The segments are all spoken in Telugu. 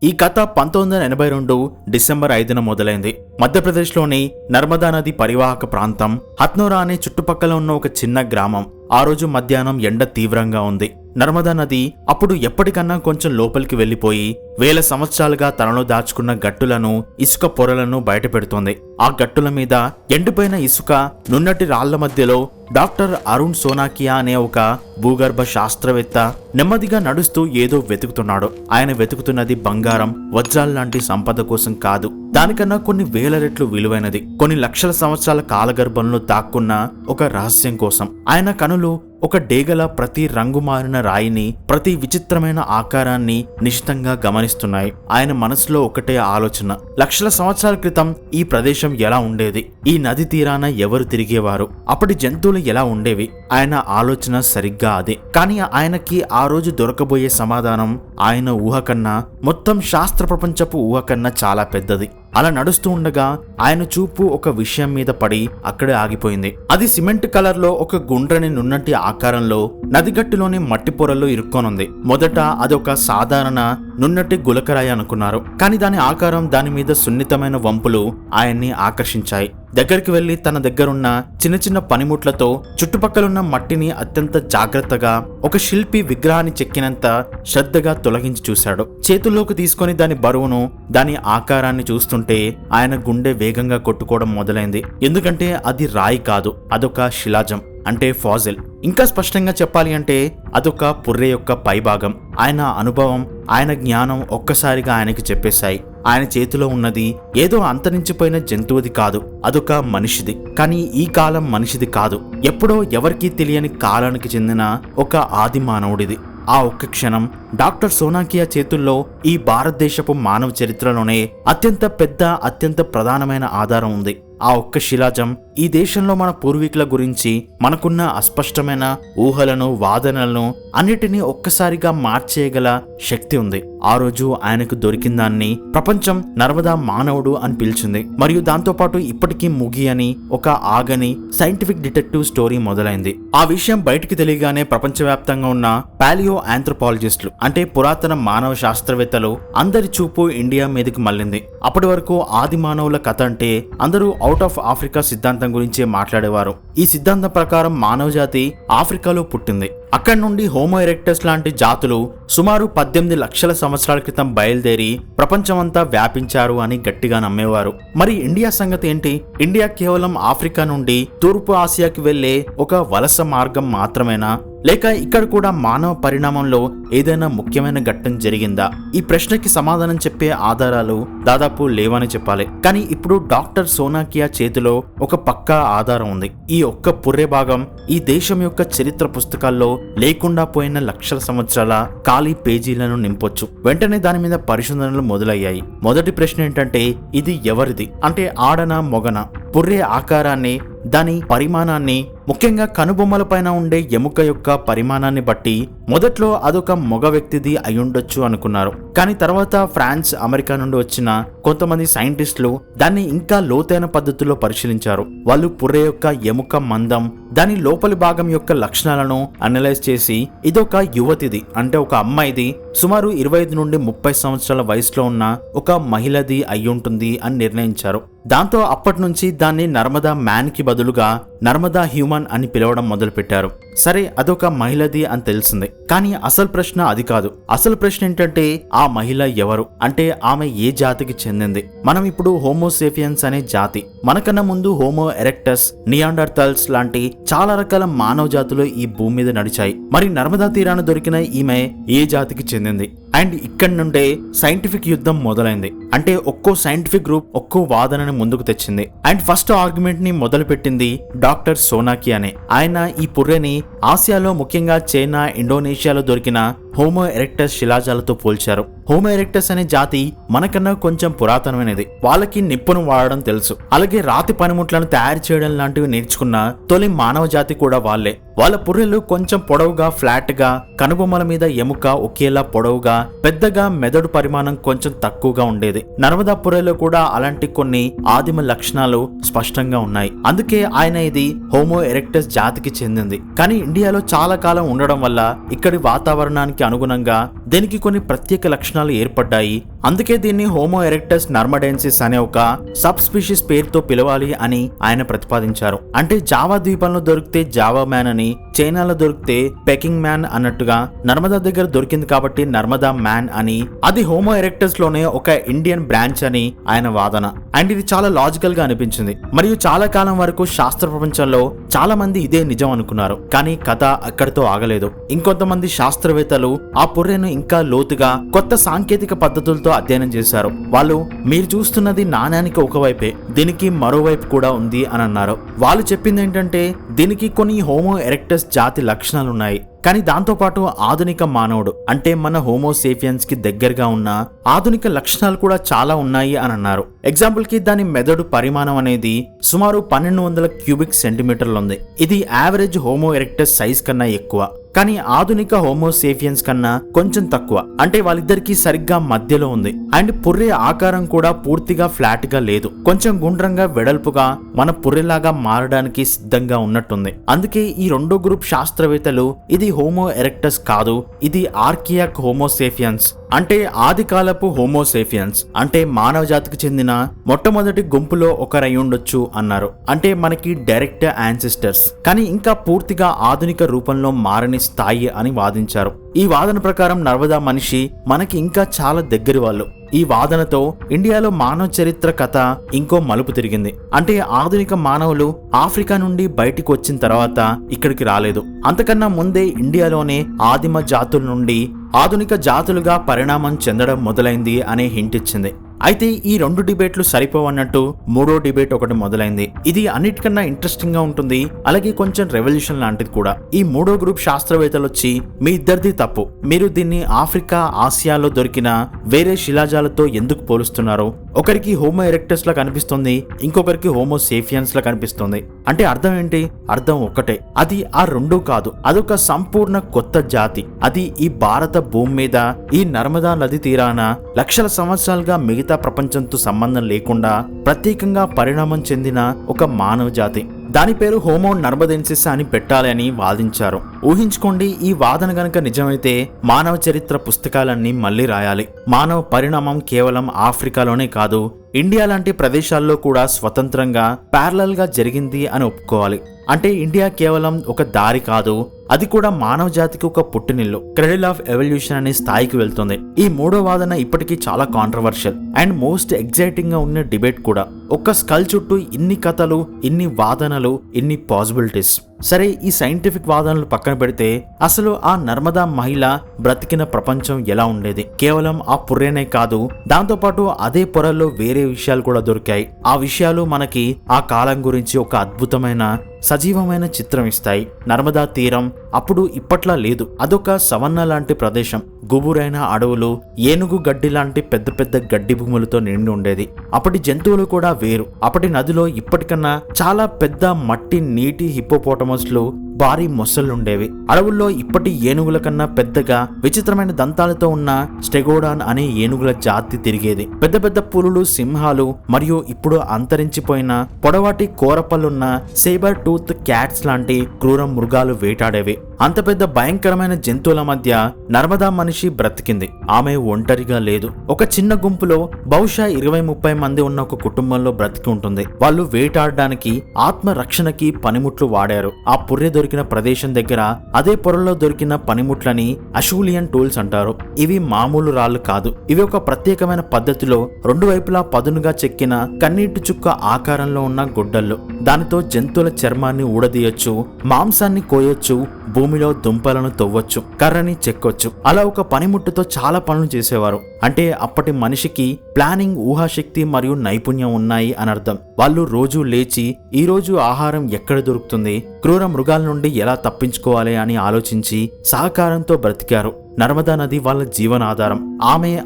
ఈ కథ 1982 డిసెంబర్ 5న మొదలైంది. మధ్యప్రదేశ్లోని నర్మదా నది పరివాహక ప్రాంతం హత్నోరా అనే చుట్టుపక్కల ఉన్న ఒక చిన్న గ్రామం. ఆ రోజు మధ్యాహ్నం ఎండ తీవ్రంగా ఉంది. నర్మదా నది అప్పుడు ఎప్పటికన్నా కొంచెం లోపలికి వెళ్లిపోయి వేల సంవత్సరాలుగా తనలో దాచుకున్న గట్టులను, ఇసుక పొరలను బయటపెడుతోంది. ఆ గట్టుల మీద ఎండిపోయిన ఇసుక, నున్నటి రాళ్ల మధ్యలో డాక్టర్ అరుణ్ సోనాకియా అనే ఒక భూగర్భ శాస్త్రవేత్త నెమ్మదిగా నడుస్తూ ఏదో వెతుకుతున్నాడు. ఆయన వెతుకుతున్నది బంగారం, వజ్రాల్లాంటి సంపద కోసం కాదు. దానికన్నా కొన్ని వేల రెట్లు విలువైనది, కొన్ని లక్షల సంవత్సరాల కాలగర్భంలో దాక్కున్న ఒక రహస్యం కోసం. ఆయన కనులు ఒక డేగల ప్రతి రంగు మారిన రాయిని, ప్రతి విచిత్రమైన ఆకారాన్ని నిశితంగా గమనిస్తున్నాయి. ఆయన మనసులో ఒకటే ఆలోచన: లక్షల సంవత్సరాల క్రితం ఈ ప్రదేశం ఎలా ఉండేది? ఈ నది తీరాన ఎవరు తిరిగేవారు? అప్పటి జంతువులు ఎలా ఉండేవి? ఆయన ఆలోచన సరిగ్గా అదే. కానీ ఆయనకి ఆ రోజు దొరకబోయే సమాధానం ఆయన ఊహ కన్నా, మొత్తం శాస్త్ర ప్రపంచపు ఊహ కన్నా చాలా పెద్దది. అలా నడుస్తూ ఉండగా ఆయన చూపు ఒక విషయం మీద పడి అక్కడే ఆగిపోయింది. అది సిమెంట్ కలర్ లో ఒక గుండ్రని నున్నటి ఆకారంలో నదిగట్టులోని మట్టి పొరల్లో ఇరుక్కొనుంది. మొదట అదొక సాధారణ నున్నటి గులకరాయి అనుకున్నారు. కానీ దాని ఆకారం, దాని మీద సున్నితమైన వంపులు ఆయన్ని ఆకర్షించాయి. దగ్గరికి వెళ్లి తన దగ్గరున్న చిన్న చిన్న పనిముట్లతో చుట్టుపక్కలున్న మట్టిని అత్యంత జాగ్రత్తగా ఒక శిల్పి విగ్రహాన్ని చెక్కినంత శ్రద్ధగా తొలగించి చూశాడు. చేతుల్లోకి తీసుకొని దాని బరువును, దాని ఆకారాన్ని చూస్తుంటే ఆయన గుండె వేగంగా కొట్టుకోవడం మొదలైంది. ఎందుకంటే అది రాయి కాదు, అదొక శిలాజం, అంటే ఫాజిల్. ఇంకా స్పష్టంగా చెప్పాలి అంటే అదొక పుర్రె యొక్క పైభాగం. ఆయన అనుభవం, ఆయన జ్ఞానం ఒక్కసారిగా ఆయనకి చెప్పేశాయి. ఆయన చేతిలో ఉన్నది ఏదో అంతరించిపోయిన జంతువుది కాదు, అదొక మనిషిది. కానీ ఈ కాలం మనిషిది కాదు, ఎప్పుడో ఎవరికీ తెలియని కాలానికి చెందిన ఒక ఆది మానవుడిది. ఆ ఒక్క క్షణం డాక్టర్ సోనాకియా చేతుల్లో ఈ భారతదేశపు మానవ చరిత్రలోనే అత్యంత పెద్ద, అత్యంత ప్రధానమైన ఆధారం ఉంది. ఆ ఒక్క శిలాజం ఈ దేశంలో మన పూర్వీకుల గురించి మనకున్న అస్పష్టమైన ఊహలను, వాదనలను అన్నిటినీ ఒక్కసారిగా మార్చేయగల శక్తి ఉంది. ఆ రోజు ఆయనకు దొరికిన దాన్ని ప్రపంచం నర్మదా మానవుడు అని పిలిచింది. మరియు దాంతోపాటు ఇప్పటికీ ముగియని, ఒక ఆగని సైంటిఫిక్ డిటెక్టివ్ స్టోరీ మొదలైంది. ఆ విషయం బయటికి తెలియగానే ప్రపంచవ్యాప్తంగా ఉన్న పాలియో ఆంథ్రోపాలజిస్టులు, అంటే పురాతన మానవ శాస్త్రవేత్తలు అందరి చూపు ఇండియా మీదకి మళ్ళింది. అప్పటి వరకు ఆది మానవుల కథ అంటే అందరూ అవుట్ ఆఫ్ ఆఫ్రికా సిద్ధాంతం గురించే మాట్లాడేవారు. ఈ సిద్ధాంతం ప్రకారం మానవ జాతి ఆఫ్రికాలో పుట్టింది. అక్కడి నుండి హోమో ఎరెక్టస్ లాంటి జాతులు సుమారు 18 లక్షల సంవత్సరాల క్రితం బయలుదేరి ప్రపంచమంతా వ్యాపించారు అని గట్టిగా నమ్మేవారు. మరి ఇండియా సంగతి ఏంటి? ఇండియా కేవలం ఆఫ్రికా నుండి తూర్పు ఆసియాకి వెళ్లే ఒక వలస మార్గం మాత్రమేనా? లేక ఇక్కడ కూడా మానవ పరిణామంలో ఏదైనా ముఖ్యమైన ఘట్టం జరిగిందా? ఈ ప్రశ్నకి సమాధానం చెప్పే ఆధారాలు దాదాపు లేవని చెప్పాలి. కానీ ఇప్పుడు డాక్టర్ సోనాకియా చేతిలో ఒక పక్కా ఆధారం ఉంది. ఈ ఒక్క పుర్రె భాగం ఈ దేశం యొక్క చరిత్ర పుస్తకాల్లో లేకుండా పోయిన లక్షల సంవత్సరాల ఖాళీ పేజీలను నింపొచ్చు. వెంటనే దాని మీద పరిశోధనలు మొదలయ్యాయి. మొదటి ప్రశ్న ఏంటంటే, ఇది ఎవరిది? అంటే ఆడనా, మొగనా? పుర్రె ఆకారాన్ని, దాని పరిమాణాన్ని, ముఖ్యంగా కనుబొమ్మల పైన ఉండే ఎముక యొక్క పరిమాణాన్ని బట్టి మొదట్లో అదొక మగ వ్యక్తిది అయ్యుండొచ్చు అనుకున్నారు. కానీ తర్వాత ఫ్రాన్స్, అమెరికా నుండి వచ్చిన కొంతమంది సైంటిస్టులు దాన్ని ఇంకా లోతైన పద్ధతిలో పరిశీలించారు. వాళ్ళు పుర్రె యొక్క ఎముక మందం, దాని లోపలి భాగం యొక్క లక్షణాలను అనలైజ్ చేసి ఇదొక యువతిది, అంటే ఒక అమ్మాయిది, సుమారు 25 నుండి 30 సంవత్సరాల వయసులో ఉన్న ఒక మహిళది అయ్యుంటుంది అని నిర్ణయించారు. దాంతో అప్పటి నుంచి దాన్ని నర్మదా మ్యాన్ కి బదులుగా నర్మదా హ్యూమన్ అని పిలవడం మొదలుపెట్టారు. సరే, అదొక మహిళది అని తెలిసింది. కానీ అసలు ప్రశ్న అది కాదు. అసలు ప్రశ్న ఏంటంటే, ఆ మహిళ ఎవరు? అంటే ఆమె ఏ జాతికి చెందింది? మనం ఇప్పుడు హోమోసేపియన్స్ అనే జాతి, మనకన్నా ముందు హోమో ఎరెక్టస్, నియాండర్థల్స్ లాంటి చాలా రకాల మానవ జాతులు ఈ భూమి మీద నడిచాయి. మరి నర్మదా తీరాన దొరికిన ఈమె ఏ జాతికి చెందింది? అండ్ ఇక్కడి నుండే సైంటిఫిక్ యుద్ధం మొదలైంది. అంటే ఒక్కో సైంటిఫిక్ గ్రూప్ ఒక్కో వాదనని ముందుకు తెచ్చింది. అండ్ ఫస్ట్ ఆర్గ్యుమెంట్ ని మొదలు పెట్టింది డాక్టర్ సోనాకియానే. ఆయన ఈ పుర్రెని ఆసియాలో, ముఖ్యంగా చైనా, ఇండోనేషియాలో దొరికిన హోమో ఎరెక్టస్ శిలాజాలతో పోల్చారు. హోమో ఎరెక్టస్ అనే జాతి మనకన్నా కొంచెం పురాతనమైనది. వాళ్ళకి నిప్పును వాడడం తెలుసు, అలాగే రాతి పనిముట్లను తయారు చేయడం లాంటివి నేర్చుకున్న తొలి మానవ జాతి కూడా వాళ్ళే. వాళ్ళ పుర్రెలు కొంచెం పొడవుగా, ఫ్లాట్ గా, కనుబొమ్మల మీద ఎముక ఒకేలా పొడవుగా, పెద్దగా, మెదడు పరిమాణం కొంచెం తక్కువగా ఉండేది. నర్మదా పుర్రెలో కూడా అలాంటి కొన్ని ఆదిమ లక్షణాలు స్పష్టంగా ఉన్నాయి. అందుకే ఆయన ఇది హోమో ఎరెక్టస్ జాతికి చెందింది. కానీ ఇండియాలో చాలా కాలం ఉండడం వల్ల ఇక్కడి వాతావరణానికి అనుగుణంగా దీనికి కొన్ని ప్రత్యేక లక్షణాలు ఏర్పడ్డాయి. అందుకే దీన్ని హోమో ఎరెక్టస్ నర్మడెన్సిస్ అనే ఒక సబ్ స్పీషీస్ పేరుతో పిలవాలి అని ఆయన ప్రతిపాదించారు. అంటే జావా ద్వీపంలో దొరికితే జావా మ్యాన్ అని, చైనాలో దొరికితే పెకింగ్ మ్యాన్ అన్నట్టుగా నర్మదా దగ్గర దొరికింది కాబట్టి నర్మదా మ్యాన్ అని, అది హోమో ఎరెక్టస్ లోనే ఒక ఇండియన్ బ్రాంచ్ అని ఆయన వాదన. అండ్ ఇది చాలా లాజికల్ గా అనిపించింది. మరియు చాలా కాలం వరకు శాస్త్ర ప్రపంచంలో చాలా మంది ఇదే నిజం అనుకున్నారు. కానీ కథ అక్కడితో ఆగలేదు. ఇంకొంతమంది శాస్త్రవేత్తలు ఆ పుర్రెను ఇంకా లోతుగా కొత్త సాంకేతిక పద్ధతులతో అధ్యయనం చేశారు. వాళ్ళు మీరు చూస్తున్నది నాణ్యానికి ఒకవైపే, దీనికి మరోవైపు కూడా ఉంది అని అన్నారు. వాళ్ళు చెప్పింది ఏంటంటే దీనికి కొన్ని హోమో ఎరెక్టస్ జాతి లక్షణాలు ఉన్నాయి, కానీ దాంతోపాటు ఆధునిక మానవుడు అంటే మన హోమోసేపియన్స్ కి దగ్గరగా ఉన్న ఆధునిక లక్షణాలు కూడా చాలా ఉన్నాయి అని అన్నారు. ఎగ్జాంపుల్ కి దాని మెదడు పరిమాణం అనేది సుమారు 1200 క్యూబిక్ సెంటీమీటర్లు ఉంది. ఇది యావరేజ్ హోమో ఎరెక్టస్ సైజ్ కన్నా ఎక్కువ, కానీ ఆధునిక హోమోసేపియన్స్ కన్నా కొంచెం తక్కువ. అంటే వాళ్ళిద్దరికి సరిగ్గా మధ్యలో ఉంది. అండ్ పుర్రె ఆకారం కూడా పూర్తిగా ఫ్లాట్ గా లేదు, కొంచెం గుండ్రంగా వెడల్పుగా మన పుర్రెలాగా మారడానికి సిద్ధంగా ఉన్నట్టుంది. అందుకే ఈ రెండో గ్రూప్ శాస్త్రవేత్తలు ఇది హోమో ఎరెక్టస్ కాదు, ఇది ఆర్కియాక్ హోమోసేపియన్స్ అంటే ఆది కాలపు హోమోసేపియన్స్ అంటే మానవ జాతికి చెందిన మొట్టమొదటి గుంపులో ఒకరై ఉండొచ్చు అన్నారు. అంటే మనకి డైరెక్ట్ యాన్సిస్టర్స్, కానీ ఇంకా పూర్తిగా ఆధునిక రూపంలో మారని స్థాయి అని వాదించారు. ఈ వాదన ప్రకారం నర్మదా మనిషి మనకి ఇంకా చాలా దగ్గరి వాళ్ళు. ఈ వాదనతో ఇండియాలో మానవ చరిత్ర కథ ఇంకో మలుపు తిరిగింది. అంటే ఆధునిక మానవులు ఆఫ్రికా నుండి బయటికి వచ్చిన తర్వాత ఇక్కడికి రాలేదు, అంతకన్నా ముందే ఇండియాలోనే ఆదిమ జాతుల నుండి ఆధునిక జాతులుగా పరిణామం చెందడం మొదలైంది అనే హింట్ ఇచ్చింది. అయితే ఈ రెండు డిబేట్లు సరిపోవన్నట్టు మూడో డిబేట్ ఒకటి మొదలైంది. ఇది అన్నిటికన్నా ఇంట్రెస్టింగ్ గా ఉంటుంది, అలాగే కొంచెం రెవల్యూషన్ లాంటిది కూడా. ఈ మూడో గ్రూప్ శాస్త్రవేత్తలు వచ్చి మీ ఇద్దరిది తప్పు, మీరు దీన్ని ఆఫ్రికా ఆసియాలో దొరికిన వేరే శిలాజాలతో ఎందుకు పోలుస్తున్నారు? ఒకరికి హోమో ఎరెక్టస్ లా కనిపిస్తుంది, ఇంకొకరికి హోమో సేపియన్స్ లా కనిపిస్తుంది. అంటే అర్థం ఏంటి? అర్థం ఒక్కటే, అది ఆ రెండూ కాదు, అదొక సంపూర్ణ కొత్త జాతి. అది ఈ భారత భూమి మీద ఈ నర్మదా నది తీరాన లక్షల సంవత్సరాలుగా మిగతా ప్రపంచంతో సంబంధం లేకుండా ప్రత్యేకంగా పరిణామం చెందిన ఒక మానవ జాతి. దాని పేరు హోమో నర్మడెన్సిస్ అని పెట్టాలి అని వాదించారు. ఊహించుకోండి, ఈ వాదన గనక నిజమైతే మానవ చరిత్ర పుస్తకాలన్నీ మళ్లీ రాయాలి. మానవ పరిణామం కేవలం ఆఫ్రికాలోనే కాదు, ఇండియా లాంటి ప్రదేశాల్లో కూడా స్వతంత్రంగా ప్యారలల్ గా జరిగింది అని ఒప్పుకోవాలి. అంటే ఇండియా కేవలం ఒక దారి కాదు, అది కూడా మానవ జాతికి ఒక పుట్టినిల్లు, క్రెడిల్ ఆఫ్ ఎవల్యూషన్ అనే స్థాయికి వెళ్తుంది. ఈ మూడో వాదన ఇప్పటికీ చాలా కాంట్రవర్షియల్ అండ్ మోస్ట్ ఎగ్జైటింగ్ గా ఉన్న డిబేట్ కూడా. ఒక్క స్కల్ చుట్టూ ఇన్ని కథలు, ఇన్ని వాదనలు, ఇన్ని పాసిబిలిటీస్. సరే, ఈ సైంటిఫిక్ వాదనలు పక్కన పెడితే అసలు ఆ నర్మదా మహిళ బ్రతికిన ప్రపంచం ఎలా ఉండేది? కేవలం ఆ పుర్రేనే కాదు, దాంతోపాటు అదే పొరల్లో వేరే విషయాలు కూడా దొరికాయి. ఆ విషయాలు మనకి ఆ కాలం గురించి ఒక అద్భుతమైన సజీవమైన చిత్రం ఇస్తాయి. నర్మదా తీరం అప్పుడు ఇప్పట్లా లేదు, అదొక సవన్న లాంటి ప్రదేశం. గుబురైన అడవులు, ఏనుగు గడ్డి లాంటి పెద్ద పెద్ద గడ్డి భూములతో నిండి ఉండేది. అప్పటి జంతువులు కూడా వేరు. అప్పటి నదిలో ఇప్పటికన్నా చాలా పెద్ద మట్టి నీటి హిప్పోపోటమస్లు, భారీ మొసళ్ళుండేవి. అడవుల్లో ఇప్పటి ఏనుగుల కన్నా పెద్దగా విచిత్రమైన దంతాలతో ఉన్న స్టెగోడాన్ అనే ఏనుగుల జాతి తిరిగేది. పెద్ద పెద్ద పులులు, సింహాలు మరియు ఇప్పుడు అంతరించిపోయిన పొడవాటి కోరపల్లున్న సేబర్ టూత్ క్యాట్స్ లాంటి క్రూర మృగాలు వేటాడేవి. అంత పెద్ద భయంకరమైన జంతువుల మధ్య నర్మదా మనిషి బ్రతికింది. ఆమె ఒంటరిగా లేదు, ఒక చిన్న గుంపులో బహుశా 20-30 మంది ఉన్న ఒక కుటుంబంలో బ్రతికి ఉంటుంది. వాళ్ళు వేటాడడానికి, ఆత్మ రక్షణకి పనిముట్లు వాడారు. ఆ పుర్రె దొరికిన ప్రదేశం దగ్గర అదే పొరల్లో దొరికిన పనిముట్లని అషూలియన్ టూల్స్ అంటారు. ఇవి మామూలు రాళ్లు కాదు, ఇవి ఒక ప్రత్యేకమైన పద్ధతిలో రెండు వైపులా పదునుగా చెక్కిన కన్నీటి చుక్క ఆకారంలో ఉన్న గుడ్డళ్ళు. దానితో జంతువుల చర్మాన్ని ఊడదీయొచ్చు, మాంసాన్ని కోయొచ్చు, భూమిలో దుంపలను తవ్వచ్చు, కర్రని చెక్కొచ్చు. అలా ఒక పనిముట్టుతో చాలా పనులు చేసేవారు. అంటే అప్పటి మనిషికి ప్లానింగ్, ఊహాశక్తి మరియు నైపుణ్యం ఉన్నాయి అని అర్థం. వాళ్ళు రోజు లేచి ఈ రోజు ఆహారం ఎక్కడ దొరుకుతుంది, క్రూర మృగాల నుండి ఎలా తప్పించుకోవాలి అని ఆలోచించి సహకారంతో బ్రతికారు. నర్మదా నది వాళ్ళ జీవనాధారం.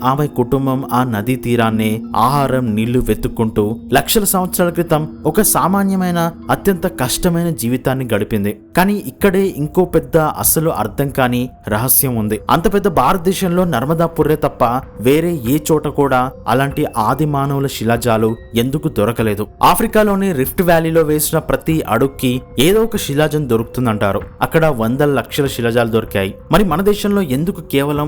ఆమె కుటుంబం ఆ నదీ తీరాన్నే ఆహారం, నీళ్లు వెతుక్కుంటూ లక్షల సంవత్సరాల క్రితం ఒక సామాన్యమైన, అత్యంత కష్టమైన జీవితాన్ని గడిపింది. కానీ ఇక్కడే ఇంకో పెద్ద, అసలు అర్థం కాని రహస్యం ఉంది. అంత పెద్ద భారతదేశంలో నర్మదా పుర్రె తప్ప వేరే ఏ చోట కూడా అలాంటి ఆది మానవుల శిలాజాలు ఎందుకు దొరకలేదు? ఆఫ్రికాలోని రిఫ్ట్ వ్యాలీలో వేసిన ప్రతి అడుక్కి ఏదో ఒక శిలాజం దొరుకుతుందంటారు. అక్కడ 100 లక్షల శిలాజాలు దొరికాయి. మరి మన దేశంలో ఎందుకు మనకు కేవలం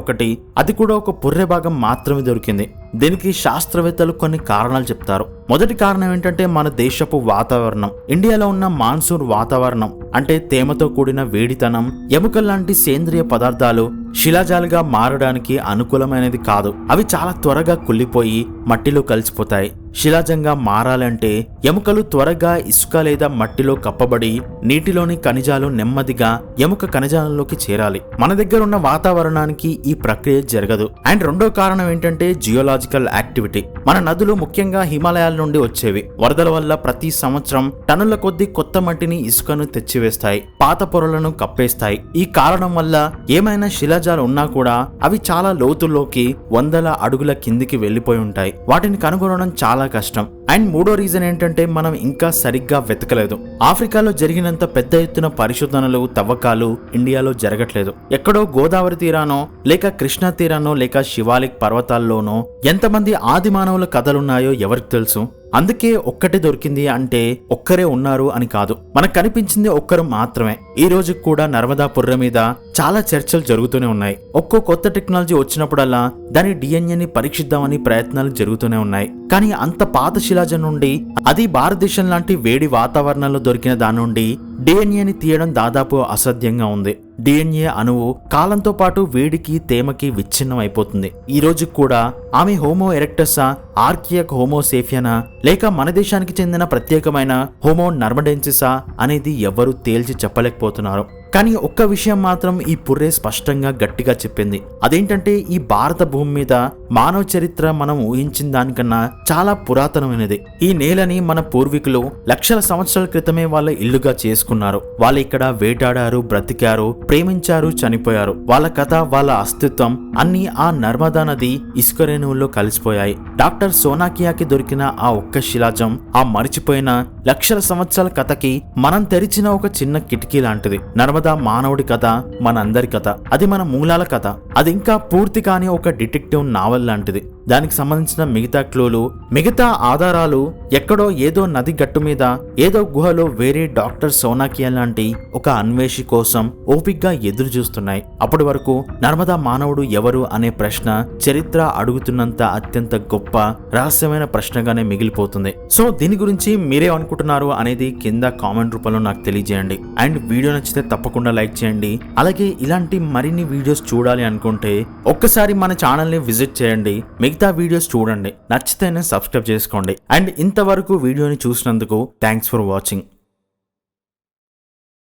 ఒకటి, అది కూడా ఒక పుర్రె భాగం మాత్రమే దొరికింది. దీనికి శాస్త్రవేత్తలు కొన్ని కారణాలు చెప్తారు. మొదటి కారణం ఏంటంటే మన దేశపు వాతావరణం. ఇండియాలో ఉన్న మాన్సూన్ వాతావరణం అంటే తేమతో కూడిన వేడితనం, ఎముకల లాంటి సేంద్రియ పదార్థాలు శిలాజాలుగా మారడానికి అనుకూలమైనది కాదు. అవి చాలా త్వరగా కుళ్ళిపోయి మట్టిలో కలిసిపోతాయి. శిలాజంగా మారాలంటే ఎముకలు త్వరగా ఇసుక లేదా మట్టిలో కప్పబడి నీటిలోని ఖనిజాలు నెమ్మదిగా ఎముక కణజాలంలోకి చేరాలి. మన దగ్గర ఉన్న వాతావరణానికి ఈ ప్రక్రియ జరగదు. అండ్ రెండో కారణం ఏంటంటే జియోలాజికల్ యాక్టివిటీ. మన నదులు ముఖ్యంగా హిమాలయాల నుండి వచ్చేవి. వరదల వల్ల ప్రతి సంవత్సరం టన్నుల కొద్దీ కొత్త మట్టిని, ఇసుకను తెచ్చివేస్తాయి, పాత పొరలను కప్పేస్తాయి. ఈ కారణం వల్ల ఏమైనా శిలాజాలు ఉన్నా కూడా అవి చాలా లోతుల్లోకి వందల అడుగుల కిందికి వెళ్లిపోయి ఉంటాయి. వాటిని కనుగొనడం చాలా కష్టం. అండ్ మూడో రీజన్ ఏంటంటే మనం ఇంకా సరిగ్గా వెతకలేదు. ఆఫ్రికాలో జరిగినంత పెద్ద ఎత్తున పరిశోధనలు, తవ్వకాలు ఇండియాలో జరగట్లేదు. ఎక్కడో గోదావరి తీరానో లేక కృష్ణా తీరానో లేక శివాలిక్ పర్వతాల్లోనో ఎంతమంది ఆది మానవుల కథలున్నాయో ఎవరికి తెలుసు? అందుకే ఒక్కటే దొరికింది అంటే ఒక్కరే ఉన్నారు అని కాదు, మనకు కనిపించింది ఒక్కరు మాత్రమే. ఈ రోజు కూడా నర్మదా పుర్రె మీద చాలా చర్చలు జరుగుతూనే ఉన్నాయి. ఒక్కో కొత్త టెక్నాలజీ వచ్చినప్పుడల్లా దాని డిఎన్ఏని పరీక్షిద్దామని ప్రయత్నాలు జరుగుతూనే ఉన్నాయి. కానీ అంత పాత శిలాజం నుండి, అది భారతదేశం లాంటి వేడి వాతావరణంలో దొరికిన దాని నుండి డిఎన్ఏని తీయడం దాదాపు అసాధ్యంగా ఉంది. డిఎన్ఏ అణువు కాలంతో పాటు వేడికి, తేమకి విచ్ఛిన్నం అయిపోతుంది. ఈ రోజు కూడా ఆమె హోమో ఎరెక్టసా, ఆర్కియక్ హోమోసేఫియనా లేక మన దేశానికి చెందిన ప్రత్యేకమైన హోమో నర్మడెన్సిసా అనేది ఎవరూ తేల్చి చెప్పలేకపోతున్నారు. కానీ ఒక్క విషయం మాత్రం ఈ పుర్రె స్పష్టంగా గట్టిగా చెప్పింది. అదేంటంటే ఈ భారత భూమి మీద మానవ చరిత్ర మనం ఊహించిన దానికన్నా చాలా పురాతనమైనది. ఈ నేలని మన పూర్వీకులు లక్షల సంవత్సరాల క్రితమే వాళ్ళ ఇల్లుగా చేసుకున్నారు. వాళ్ళు ఇక్కడ వేటాడారు, బ్రతికారు, ప్రేమించారు, చనిపోయారు. వాళ్ళ కథ, వాళ్ళ అస్తిత్వం అన్ని ఆ నర్మదా నది ఇసుక రేణువుల్లో కలిసిపోయాయి. డాక్టర్ సోనాకియాకి దొరికిన ఆ ఒక్క శిలాజం ఆ మరిచిపోయిన లక్షల సంవత్సరాల కథకి మనం తెరిచిన ఒక చిన్న కిటికీ లాంటిది. నర్మదా మానవుడి కథ మనందరి కథ. అది మన మూలాల కథ. అది ఇంకా పూర్తి కాని ఒక డిటెక్టివ్ నావెల్ లాంటిది. దానికి సంబంధించిన మిగతా క్లూలు, మిగతా ఆధారాలు ఎక్కడో ఏదో నది గట్టు మీద, ఏదో గుహలో వేరే డాక్టర్ సోనాకియా లాంటి ఒక అన్వేషి కోసం ఓపిగ్గా ఎదురు చూస్తున్నాయి. అప్పటి వరకు నర్మదా మానవుడు ఎవరు అనే ప్రశ్న చరిత్ర అడుగుతున్నంత అత్యంత గొప్ప రహస్యమైన ప్రశ్నగానే మిగిలిపోతుంది. సో దీని గురించి మీరే అనుకుంటున్నారు అనేది కింద కామెంట్ రూపంలో నాకు తెలియజేయండి. అండ్ వీడియో నచ్చితే తప్పకుండా లైక్ చేయండి. అలాగే ఇలాంటి మరిన్ని వీడియోస్ చూడాలి అనుకుంటే ఒక్కసారి మన ఛానల్ని విజిట్ చేయండి. మిగతా వీడియోస్ చూడండి, నచ్చితేనే సబ్స్క్రైబ్ చేసుకోండి. అండ్ ఇంతవరకు వీడియోని చూసినందుకు థ్యాంక్స్ ఫర్ వాచింగ్.